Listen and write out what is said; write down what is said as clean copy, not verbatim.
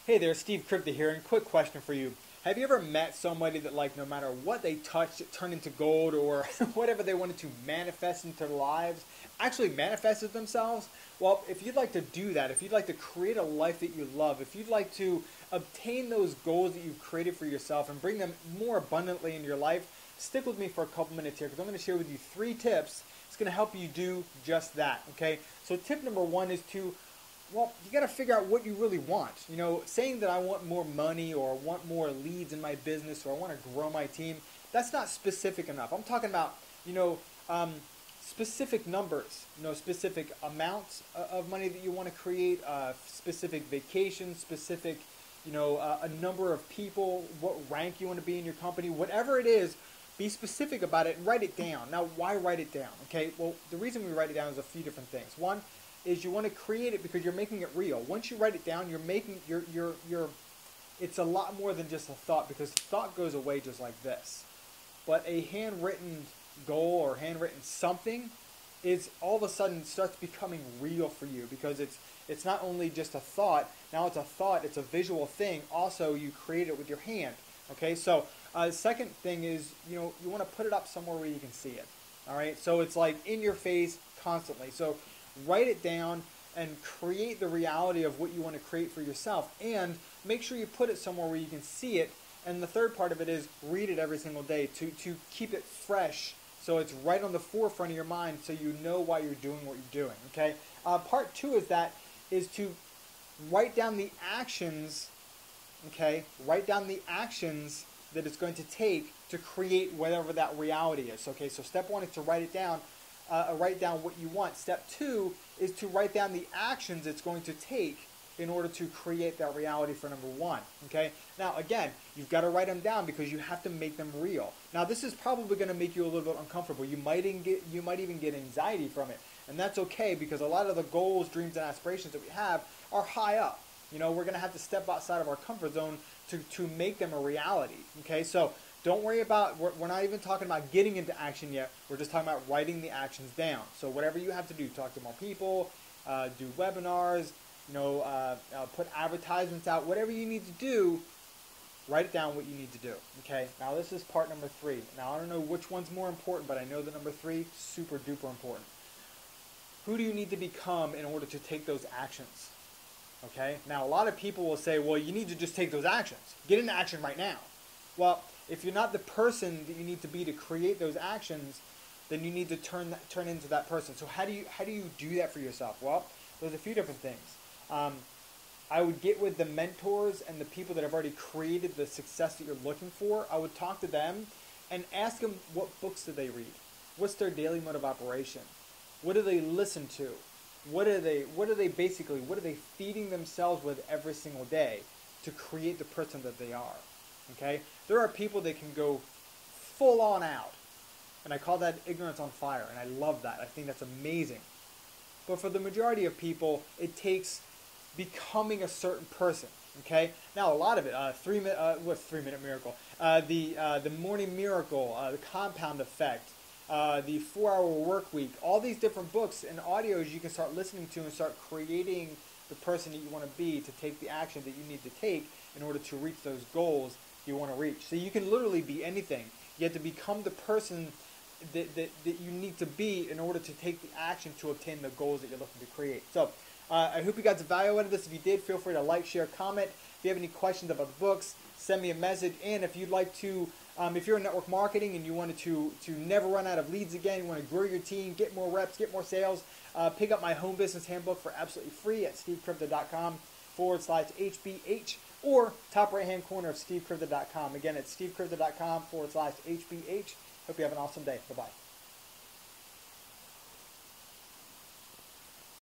Hey there, Steve Kripke here, and quick question for you. Have you ever met somebody that, like, no matter what they touched, it turned into gold, or whatever they wanted to manifest into their lives, actually manifested themselves? Well, if you'd like to do that, if you'd like to create a life that you love, if you'd like to obtain those goals that you've created for yourself and bring them more abundantly in your life, stick with me for a couple minutes here, because I'm going to share with you 3 tips. It's going to help you do just that, okay? So tip number 1 is to you got to figure out what you really want. You know, saying that I want more money or want more leads in my business or I want to grow my team, that's not specific enough. I'm talking about, specific numbers, specific amounts of money that you want to create, specific vacations, specific, a number of people, what rank you want to be in your company, whatever it is. Be specific about it and write it down. Now, why write it down? Okay, well, the reason we write it down is a few different things. One is you want to create it because you're making it real. Once you write it down, you're making it's a lot more than just a thought, because thought goes away just like this. But a handwritten goal or handwritten something is all of a sudden starts becoming real for you, because it's not only just a thought. Now it's a thought, it's a visual thing. Also, you create it with your hand. Okay, so the second thing is, you want to put it up somewhere where you can see it. All right, so it's like in your face constantly. So write it down and create the reality of what you want to create for yourself, and make sure you put it somewhere where you can see it. And the third part of it is read it every single day to keep it fresh, so it's right on the forefront of your mind, so you know why you're doing what you're doing. Okay. Part 2 is to write down the actions. Okay, write down the actions that it's going to take to create whatever that reality is. Okay, so step 1 is to write it down. Write down what you want. Step 2 is to write down the actions it's going to take in order to create that reality for number 1. Okay. Now again, you've got to write them down because you have to make them real. Now this is probably going to make you a little bit uncomfortable. You might even get anxiety from it, and that's okay, because a lot of the goals, dreams, and aspirations that we have are high up. We're going to have to step outside of our comfort zone to make them a reality. Okay, so don't worry about, we're not even talking about getting into action yet. We're just talking about writing the actions down. So whatever you have to do, talk to more people, do webinars, put advertisements out, whatever you need to do, write down what you need to do. Okay, now this is part number 3. Now I don't know which one's more important, but I know that number 3, super duper important. Who do you need to become in order to take those actions? Okay, now a lot of people will say, well, you need to just take those actions. Get into action right now. Well, if you're not the person that you need to be to create those actions, then you need to turn into that person. So how do you do that for yourself? Well, there's a few different things. I would get with the mentors and the people that have already created the success that you're looking for. I would talk to them and ask them, what books do they read? What's their daily mode of operation? What do they listen to? What are they feeding themselves with every single day to create the person that they are? Okay? There are people that can go full on out, and I call that ignorance on fire, and I love that. I think that's amazing. But for the majority of people, it takes becoming a certain person. Okay? Now a lot of it, 3-Minute Miracle, the Morning Miracle, the Compound Effect, the 4-Hour Work Week, all these different books and audios you can start listening to and start creating the person that you want to be to take the action that you need to take in order to reach those goals you want to reach. So you can literally be anything. You have to become the person that you need to be in order to take the action to obtain the goals that you're looking to create. So I hope you got some value out of this. If you did, feel free to like, share, comment. If you have any questions about the books, send me a message. And if you'd like to, if you're in network marketing and you wanted to never run out of leads again, you want to grow your team, get more reps, get more sales, pick up my home business handbook for absolutely free at stevekripke.com/HBH, or top right hand corner of stevekripke.com. Again, it's stevekripke.com/HBH. Hope you have an awesome day. Bye-bye.